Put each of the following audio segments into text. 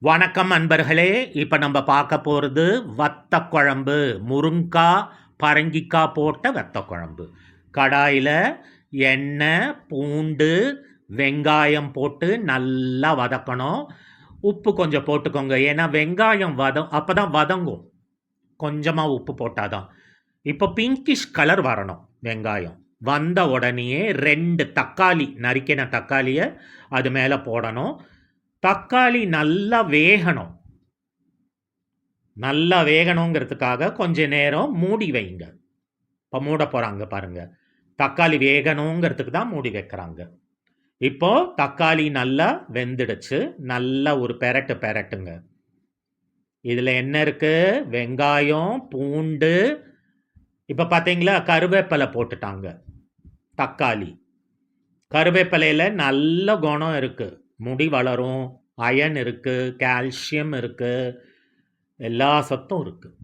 வணக்கம் அன்பர்களே. இப்போ நம்ம பார்க்க போகிறது வத்த குழம்பு. முருங்காய் பரங்கிக்காய் போட்ட வத்த குழம்பு. கடாயில் எண்ணெய், பூண்டு, வெங்காயம் போட்டு நல்லா வதக்கணும். உப்பு கொஞ்சம் போட்டுக்கோங்க, ஏன்னா வெங்காயம் அப்போ தான் வதங்கும். கொஞ்சமாக உப்பு போட்டால் தான். இப்போ பிங்கிஷ் கலர் வரணும். வெங்காயம் வந்த உடனேயே 2 தக்காளி, நறுக்கின தக்காளியை அது மேலே போடணும். தக்காளி நல்லா வேகணும். நல்லா வேகணுங்கிறதுக்காக கொஞ்ச நேரம் மூடி வைங்க. இப்போ மூட போகிறாங்க பாருங்க. தக்காளி வேகணுங்கிறதுக்கு தான் மூடி வைக்கிறாங்க. இப்போ தக்காளி நல்லா வெந்துடுச்சு. நல்லா ஒரு பெரட்டுங்க. இதில் என்ன இருக்கு? வெங்காயம், பூண்டு, இப்போ பார்த்தீங்களா கருவேப்பிலை போட்டுட்டாங்க. தக்காளி, கருவேப்பிலையில் நல்ல குணம் இருக்குது. முடி வளரும், அயன் இருக்குது, கால்சியம் இருக்குது, எல்லா சத்தும் இருக்குது.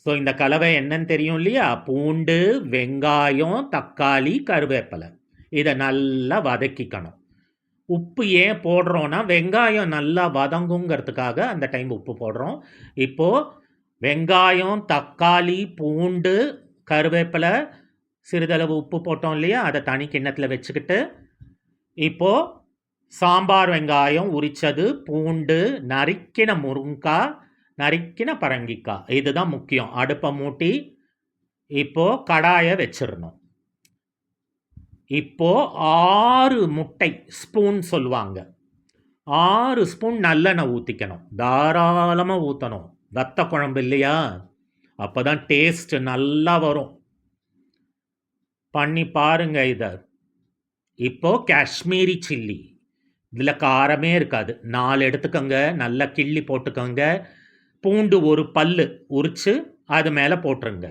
ஸோ இந்த கலவை என்னன்னு தெரியும் இல்லையா? பூண்டு, வெங்காயம், தக்காளி, கருவேப்பிலை, இதை நல்லா வதக்கிக்கணும். உப்பு ஏன் போடுறோன்னா வெங்காயம் நல்லா வதங்குங்கிறதுக்காக அந்த டைம் உப்பு போடுறோம். இப்போது வெங்காயம், தக்காளி, பூண்டு, கருவேப்பிலை, சிறிதளவு உப்பு போட்டோம் இல்லையா? அதை தனி கிண்ணத்தில் வச்சுக்கிட்டு இப்போது சாம்பார் வெங்காயம் உரித்தது, பூண்டு, நறுக்கின முருங்காய், நறுக்கின பரங்கிக்காய், இதுதான் முக்கியம். அடுப்பை மூட்டி இப்போது கடாயை வச்சிடணும். இப்போது 6 முட்டை ஸ்பூன் சொல்லுவாங்க. 6 ஸ்பூன் நல்லெண்ணெய் ஊற்றிக்கணும். தாராளமாக ஊற்றணும். வத்த குழம்பு இல்லையா? அப்போ தான் டேஸ்ட்டு நல்லா வரும். பண்ணி பாருங்க இதை. இப்போது காஷ்மீரி சில்லி, இதில் காரமே இருக்காது. 4 எடுத்துக்கோங்க, நல்லா கிள்ளி போட்டுக்கோங்க. பூண்டு ஒரு பல்லு உரித்து அது மேலே போட்டுருங்க.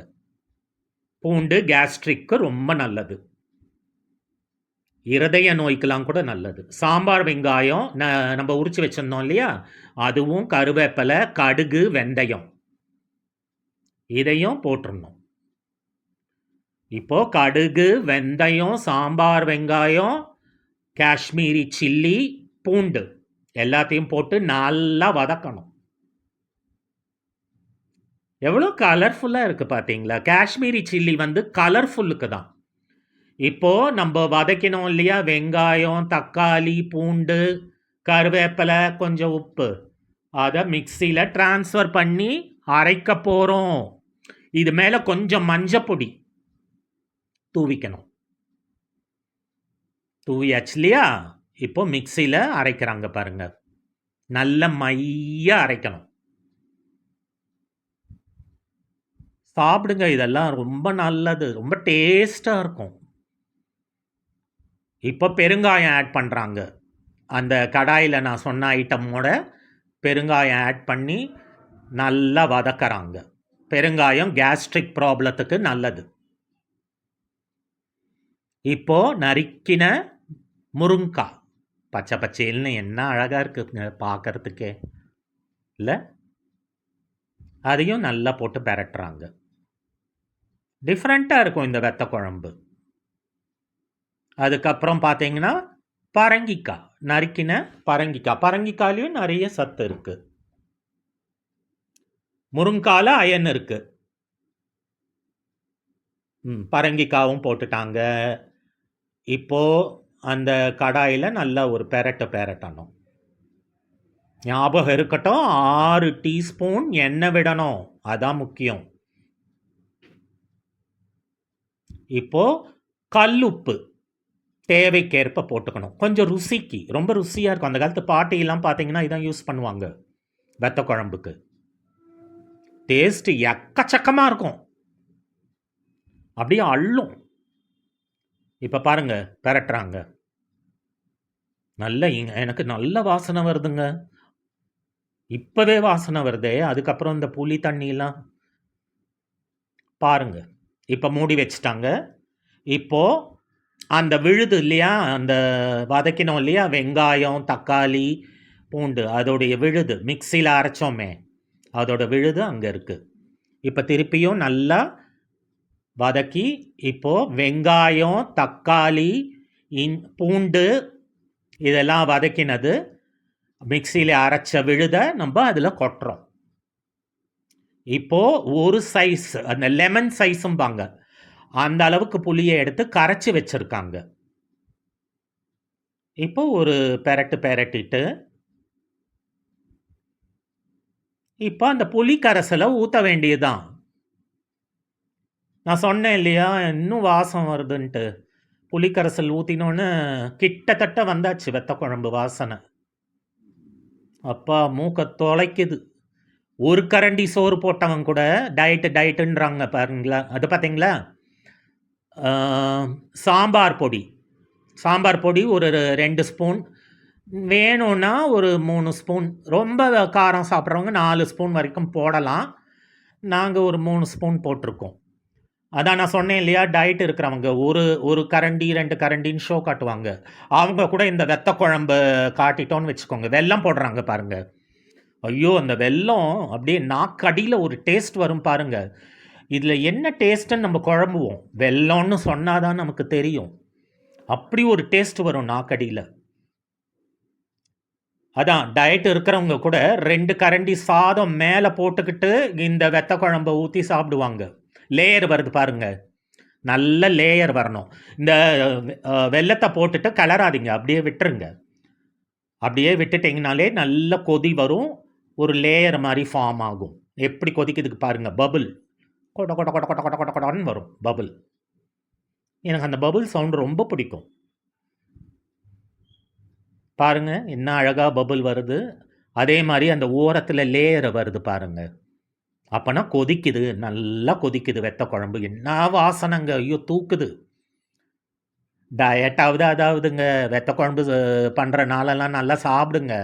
பூண்டு கேஸ்ட்ரிக்கு ரொம்ப நல்லது, இருதய நோய்க்கெலாம் கூட நல்லது. சாம்பார் வெங்காயம் நம்ம உரித்து வச்சுருந்தோம் இல்லையா? அதுவும் கருவேப்பிலை, கடுகு, வெந்தயம், இதையும் போட்டுருணும். இப்போது கடுகு, வெந்தயம், சாம்பார் வெங்காயம், காஷ்மீரி சில்லி, பூண்டு எல்லாத்தையும் போட்டு நல்லா வதக்கணும். எவ்வளோ கலர்ஃபுல்லாக இருக்குது பார்த்தீங்களா? காஷ்மீரி சில்லி கலர்ஃபுல்லுக்கு தான். இப்போது நம்ம வதக்கினோம் இல்லையா? வெங்காயம், தக்காளி, பூண்டு, கருவேப்பிலை, கொஞ்சம் உப்பு, அதை மிக்சியில் ட்ரான்ஸ்ஃபர் பண்ணி அரைக்க போகிறோம். இது மேலே கொஞ்சம் மஞ்சப்பொடி தூவிக்கணும். தூவியாச்சு இல்லையா? இப்போ மிக்சியில் அரைக்கிறாங்க பாருங்க. நல்ல மைய அரைக்கணும். சாப்பிடுங்க, இதெல்லாம் ரொம்ப நல்லது, ரொம்ப டேஸ்ட்டாக இருக்கும். இப்போ பெருங்காயம் ஆட் பண்ணுறாங்க. அந்த கடாயில் நான் சொன்ன ஐட்டமோட பெருங்காயம் ஆட் பண்ணி நல்லா வதக்கிறாங்க. பெருங்காயம் கேஸ்ட்ரிக் ப்ராப்ளத்துக்கு நல்லது. இப்போது நறுக்கின முருங்காய், பச்சை பச்சைன்னு என்ன அழகாக இருக்குங்க பார்க்கறதுக்கே இல்லை? அதையும் நல்லா போட்டு பெரட்டுறாங்க. டிஃப்ரெண்ட்டாக இருக்கும் இந்த வெத்த குழம்பு. அதுக்கப்புறம் பார்த்தீங்கன்னா பரங்கிக்காய், நறுக்கின பரங்கிக்காய். பரங்கிக்காயிலையும் நிறைய சத்து இருக்குது. முருங்கால அயன் இருக்குது. பரங்கிக்காவும் போட்டுட்டாங்க. இப்போது அந்த கடாயில் நல்லா ஒரு பெரட்டணும். ஞாபகம் இருக்கட்டும், 6 டீஸ்பூன் எண்ணெய் விடணும், அதான் முக்கியம். இப்போது கல்லுப்பு தேவைக்கேற்ப போட்டுக்கணும். கொஞ்சம் ருசிக்கு, ரொம்ப ருசியாக இருக்கும். அந்த காலத்து பாட்டியெல்லாம் பார்த்தீங்கன்னா இதான் யூஸ் பண்ணுவாங்க வெத்த குழம்புக்கு. டேஸ்ட்டு எக்கச்சக்கமாக இருக்கும், அப்படியே அள்ளும். இப்போ பாருங்க, பெரட்டுறாங்க. நல்ல எனக்கு நல்ல வாசனை வருதுங்க. இப்போவே வாசனை வருதே. அதுக்கப்புறம் இந்த புளி தண்ணியெலாம் பாருங்க. இப்போ மூடி வச்சுட்டாங்க. இப்போது அந்த விழுது இல்லையா, அந்த வதக்கினோம் இல்லையா வெங்காயம், தக்காளி, பூண்டு, அதோடைய விழுது மிக்சியில் அரைச்சோமே, அதோட விழுது அங்கே இருக்குது. இப்போ திருப்பியும் நல்லா வதக்கி இப்போது வெங்காயம், தக்காளி, பூண்டு இதெல்லாம் வதக்கினது மிக்ஸியில் அரைச்ச விழுத நம்ம அதில் கொட்டுறோம். இப்போது ஒரு சைஸ், அந்த லெமன் சைஸும்பாங்க, அந்த அளவுக்கு புளியை எடுத்து கரைச்சி வச்சுருக்காங்க. இப்போ ஒரு பெரட்டிட்டு இப்போ அந்த புளி கரைசலை ஊற்ற வேண்டியதுதான். நான் சொன்னேன் இல்லையா, இன்னும் வாசம் வருதுன்ட்டு. புளிக்கரைசல் ஊற்றினோன்னு கிட்டத்தட்ட வந்தாச்சு வெத்த குழம்பு வாசனை. அப்பா மூக்க தொலைக்குது. ஒரு கரண்டி சோறு போட்டவன் கூட டயட்டுன்றாங்க பாருங்களா. அது பார்த்தீங்களா? சாம்பார் பொடி ஒரு 2 ஸ்பூன், வேணும்னா ஒரு 3 ஸ்பூன், ரொம்ப காரம் சாப்பிட்றவங்க 4 ஸ்பூன் வரைக்கும் போடலாம். நாங்கள் ஒரு 3 ஸ்பூன் போட்டிருக்கோம். அதான் நான் சொன்னேன் இல்லையா, டயட் இருக்கிறவங்க ஒரு கரண்டி 2 கரண்டின்னு ஷோ காட்டுவாங்க. அவங்க கூட இந்த வெத்த குழம்பு காட்டிட்டோன்னு வச்சுக்கோங்க. வெல்லம் போடுறாங்க பாருங்க. ஐயோ, அந்த வெல்லம் அப்படியே நாக்கடியில் ஒரு டேஸ்ட் வரும் பாருங்க. இதில் என்ன டேஸ்ட்டுன்னு நம்ம குழம்புவோம். வெல்லம்னு சொன்னாதான் நமக்கு தெரியும். அப்படி ஒரு டேஸ்ட் வரும் நாக்கடியில். அதான் டயட் இருக்கிறவங்க கூட 2 கரண்டி சாதம் மேலே போட்டுக்கிட்டு இந்த வெத்த குழம்பை ஊற்றி சாப்பிடுவாங்க. லேயர் வருது பாருங்க, நல்ல லேயர் வரணும். இந்த வெல்லத்தை போட்டுட்டு கலராதிங்க, அப்படியே விட்டுருங்க. அப்படியே விட்டுட்டிங்கனாலே நல்ல கொதி வரும், ஒரு லேயர் மாதிரி ஃபார்ம் ஆகும். எப்படி கொதிக்குதுக்கு பாருங்க, பபுள் கொட கொட கொட கொட கொட கொட கொடன்னு வரும் பபுள். எனக்கு அந்த பபுள் சவுண்டு ரொம்ப பிடிக்கும். பாருங்க என்ன அழகாக பபுள் வருது. அதே மாதிரி அந்த ஓரத்தில் லேயர் வருது பாருங்க. அப்போனா கொதிக்குது, நல்லா கொதிக்குது வெத்த குழம்பு. என்ன வாசனைங்க, ஐயோ தூக்குது. டயட்டாவது அதாவதுங்க, வெத்த குழம்பு பண்ணுற நாளெல்லாம் நல்லா சாப்பிடுங்க.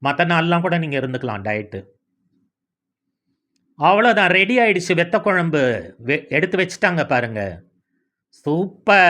மற்ற நாள்லாம் கூட நீங்கள் இருந்துக்கலாம் டயட்டு. அவ்வளோதான், ரெடி ஆயிடுச்சு வெத்த குழம்பு. எடுத்து வச்சுட்டாங்க பாருங்க. சூப்பர்.